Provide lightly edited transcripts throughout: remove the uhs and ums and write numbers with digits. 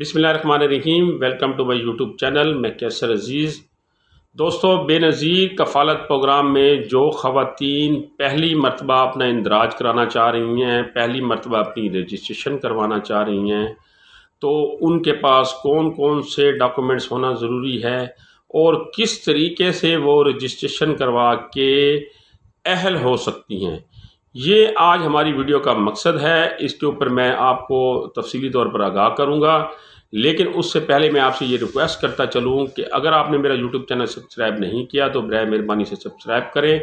बिस्मिल्लाहिर्रहमानिर्रहीम। Welcome to my YouTube channel. मैं कैसर अजीज़। दोस्तों, बेनज़ीर कफ़ालत प्रोग्राम में जो ख़वातीन पहली मरतबा अपना इंदराज कराना चाह रही हैं, पहली मरतबा अपनी रजिस्ट्रेशन करवाना चाह रही हैं, तो उनके पास कौन कौन से डॉक्यूमेंट्स होना ज़रूरी है और किस तरीके से वो रजिस्ट्रेशन करवा के अहल हो सकती हैं, ये आज हमारी वीडियो का मकसद है। इसके ऊपर मैं आपको तफसीली तौर पर आगाह करूँगा, लेकिन उससे पहले मैं आपसे ये रिक्वेस्ट करता चलूँ कि अगर आपने मेरा यूट्यूब चैनल सब्सक्राइब नहीं किया तो बराए मेहरबानी से सब्सक्राइब करें,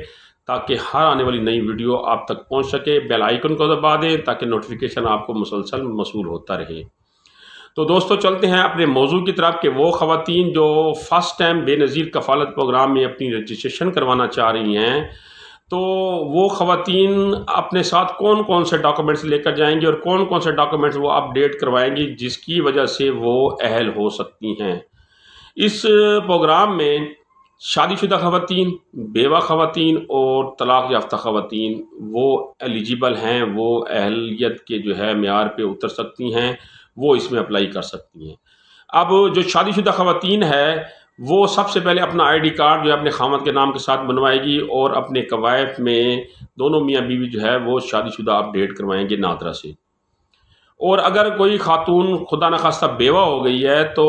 ताकि हर आने वाली नई वीडियो आप तक पहुँच सके। बेल आइकन को दबा दें ताकि नोटिफिकेशन आपको मुसलसल मौसूल होता रहे। तो दोस्तों, चलते हैं अपने मौजू की तरफ कि वो ख़वातीन जो फ़र्स्ट टाइम बेनज़ीर कफ़ालत प्रोग्राम में अपनी रजिस्ट्रेशन करवाना चाह रही हैं, तो वो ख़वातीन अपने साथ कौन कौन से डॉक्यूमेंट्स लेकर जाएंगी और कौन कौन से डॉक्यूमेंट्स वो अपडेट करवाएंगी जिसकी वजह से वो अहल हो सकती हैं। इस प्रोग्राम में शादीशुदा ख़वातीन, बेवा ख़वातीन और तलाक़ याफ्ता ख़वातीन वो एलिजिबल हैं, वो अहलियत के जो है मेयार पे उतर सकती हैं, वो इसमें अप्लाई कर सकती हैं। अब जो शादीशुदा ख़वातीन है वो सबसे पहले अपना आईडी कार्ड जो है अपने खामद के नाम के साथ बनवाएगी और अपने कवायद में दोनों मियाँ बीवी जो है वो शादीशुदा अपडेट करवाएंगे नादरा से। और अगर कोई खातून खुदा न खास्ता बेवा हो गई है तो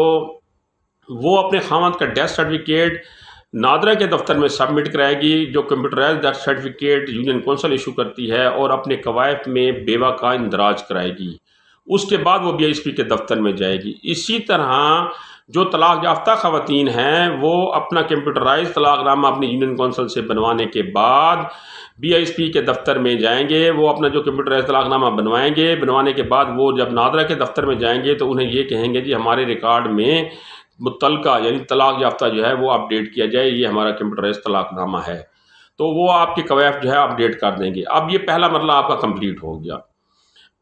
वो अपने खामद का डेथ सर्टिफिकेट नादरा के दफ्तर में सबमिट कराएगी, जो computerised death certificate union council issue करती है, और अपने कवायद में बेवा का इंदराज कराएगी। उसके बाद वो BISP के दफ्तर में जाएगी। इसी तरह जो तलाक़ याफ्ता ख़वातीन हैं वो अपना कंप्यूटराइज तलाक़नामा अपनी यूनियन कौंसिल से बनवाने के बाद BISP के दफ्तर में जाएंगे। वो अपना जो कंप्यूटराइज तलाक़नामा बनवाएंगे, बनवाने के बाद वो जब नादरा के दफ्तर में जाएंगे तो उन्हें ये कहेंगे जी हमारे रिकॉर्ड में मुतल्लका यानी तलाक़ याफ्ता जो है वो अपडेट किया जाए, ये हमारा कंप्यूटराइज तलाक़नामा है। तो वो आपके कवायद जो है अपडेट कर देंगे। अब ये पहला मरला आपका कंप्लीट हो गया।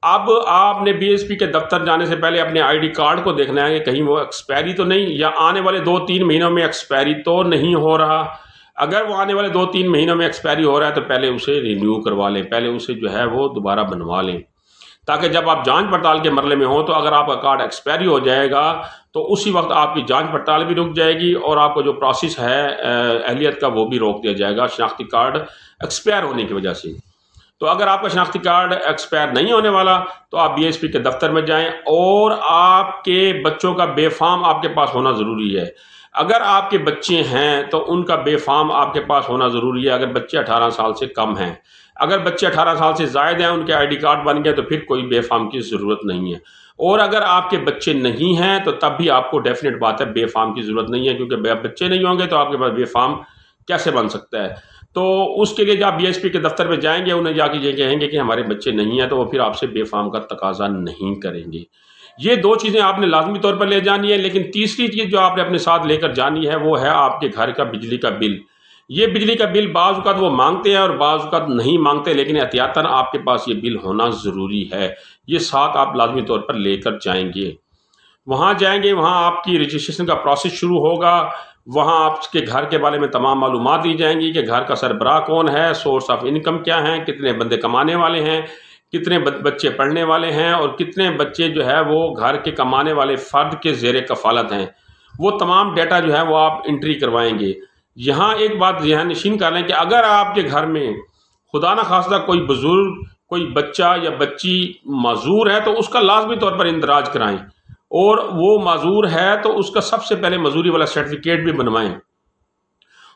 अब आपने BISP के दफ्तर जाने से पहले अपने आईडी कार्ड को देखना है कि कहीं वो एक्सपायरी तो नहीं, या आने वाले 2-3 महीनों में एक्सपायरी तो नहीं हो रहा। अगर वो आने वाले 2-3 महीनों में एक्सपायरी हो रहा है तो पहले उसे रिन्यू करवा लें, पहले उसे जो है वो दोबारा बनवा लें, ताकि जब आप जांच पड़ताल के मरले में हो तो अगर आपका कार्ड एक्सपायरी हो जाएगा तो उसी वक्त आपकी जांच पड़ताल भी रुक जाएगी और आपको जो प्रोसेस है अहलियत का वो भी रोक दिया जाएगा शनाख्ती कार्ड एक्सपायर होने की वजह से। तो अगर आपका शनाख्ती कार्ड एक्सपायर नहीं होने वाला तो आप BISP के दफ्तर में जाएं, और आपके बच्चों का बेफाम आपके पास होना ज़रूरी है। अगर आपके बच्चे हैं तो उनका बेफाम आपके पास होना ज़रूरी है, अगर बच्चे 18 साल से कम हैं। अगर बच्चे 18 साल से ज़ायद हैं, उनके आईडी कार्ड बन गए तो फिर कोई बेफाम की ज़रूरत नहीं है। और अगर आपके बच्चे नहीं हैं तो तब भी आपको डेफिनेट बात है बेफाम की ज़रूरत नहीं है, क्योंकि बच्चे नहीं होंगे तो आपके पास बेफाम कैसे बन सकता है। तो उसके लिए जब BISP के दफ्तर में जाएंगे उन्हें जाके ये कहेंगे कि हमारे बच्चे नहीं हैं, तो वो फिर आपसे बेफाम का तकाजा नहीं करेंगे। ये 2 चीज़ें आपने लाजमी तौर पर ले जानी है। लेकिन तीसरी चीज़ जो आपने अपने साथ लेकर जानी है वो है आपके घर का बिजली का बिल। ये बिजली का बिल बाज़ औक़ात वो मांगते हैं और बाज़ औक़ात नहीं मांगते, लेकिन एहतियातन आपके पास ये बिल होना ज़रूरी है। ये साथ आप लाजमी तौर पर लेकर जाएंगे। वहाँ जाएंगे, वहाँ आपकी रजिस्ट्रेशन का प्रोसेस शुरू होगा। वहाँ आपके घर के बारे में तमाम मालूमात दी जाएंगी कि घर का सरबराह कौन है, सोर्स ऑफ इनकम क्या है, कितने बंदे कमाने वाले हैं, कितने बच्चे पढ़ने वाले हैं और कितने बच्चे जो है वो घर के कमाने वाले फ़र्द के ज़ेर कफ़ालत हैं। वो तमाम डेटा जो है वो आप एंट्री करवाएंगे। यहाँ एक बात ज़हन नशीन कर लें कि अगर आपके घर में खुदा न खास्ता कोई बुज़ुर्ग, कोई बच्चा या बच्ची माजूर है तो उसका लाजमी तौर पर इंदराज कराएँ, और वो माजूर है तो उसका सबसे पहले मजूरी वाला सर्टिफिकेट भी बनवाएं।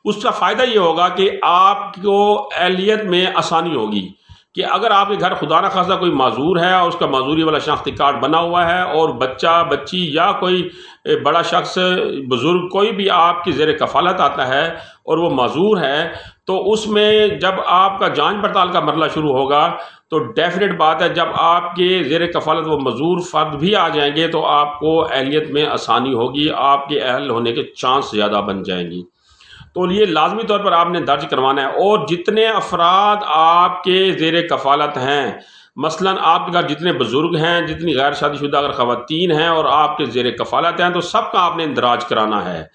उसका फ़ायदा ये होगा कि आपको अहलियत में आसानी होगी कि अगर आपके घर खुदा न खास्ता कोई माजूर है और उसका माजूरी वाला शनाख्ती कार्ड बना हुआ है, और बच्चा बच्ची या कोई बड़ा शख्स बुज़ुर्ग कोई भी आपकी ज़ेर कफ़ालत आता है और वो माजूर है, तो उसमें जब आपका जांच पड़ताल का मरला शुरू होगा तो डेफिनेट बात है जब आपके ज़ेर कफ़ालत वो मजूर फ़र्द भी आ जाएंगे तो आपको अहलियत में आसानी होगी, आपके अहल होने के चांस ज़्यादा बन जाएंगी। तो ये लाजमी तौर पर आपने दर्ज करवाना है। और जितने अफराद आपके ज़ेर कफ़ालत हैं, मसलन आपके घर जितने बुज़ुर्ग हैं, जितनी गैर शादीशुदा अगर ख़वातीन हैं और आपके ज़ेर कफ़ालत हैं, तो सबका आपने इंदराज कराना है।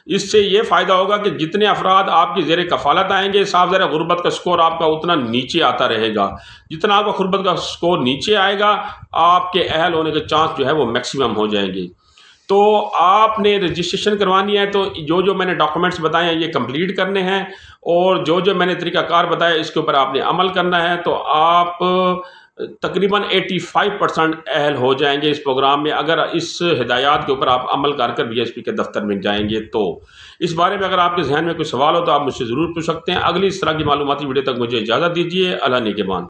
इससे ये फ़ायदा होगा कि जितने अफराद आपकी ज़ेर कफ़ालत आएंगे, साफ ज़रा गुर्बत का स्कोर आपका उतना नीचे आता रहेगा। जितना आपका गुर्बत का स्कोर नीचे आएगा, आपके अहल होने के चांस जो है वो मैक्सिमम हो जाएंगे। तो आपने रजिस्ट्रेशन करवानी है तो जो जो मैंने डॉक्यूमेंट्स बताए हैं ये कंप्लीट करने हैं, और जो जो मैंने तरीक़ाकार बताया इसके ऊपर आपने अमल करना है, तो आप तकरीबन 85% अहल हो जाएंगे इस प्रोग्राम में, अगर इस हिदायत के ऊपर आप अमल कर BSP के दफ्तर में जाएंगे। तो इस बारे में अगर आपके जहन में कोई सवाल हो तो आप मुझसे ज़रूर पूछ सकते हैं। अगली इस तरह की मालूमाती वीडियो तक मुझे इजाज़त दीजिए। अल्लाह निगहबान।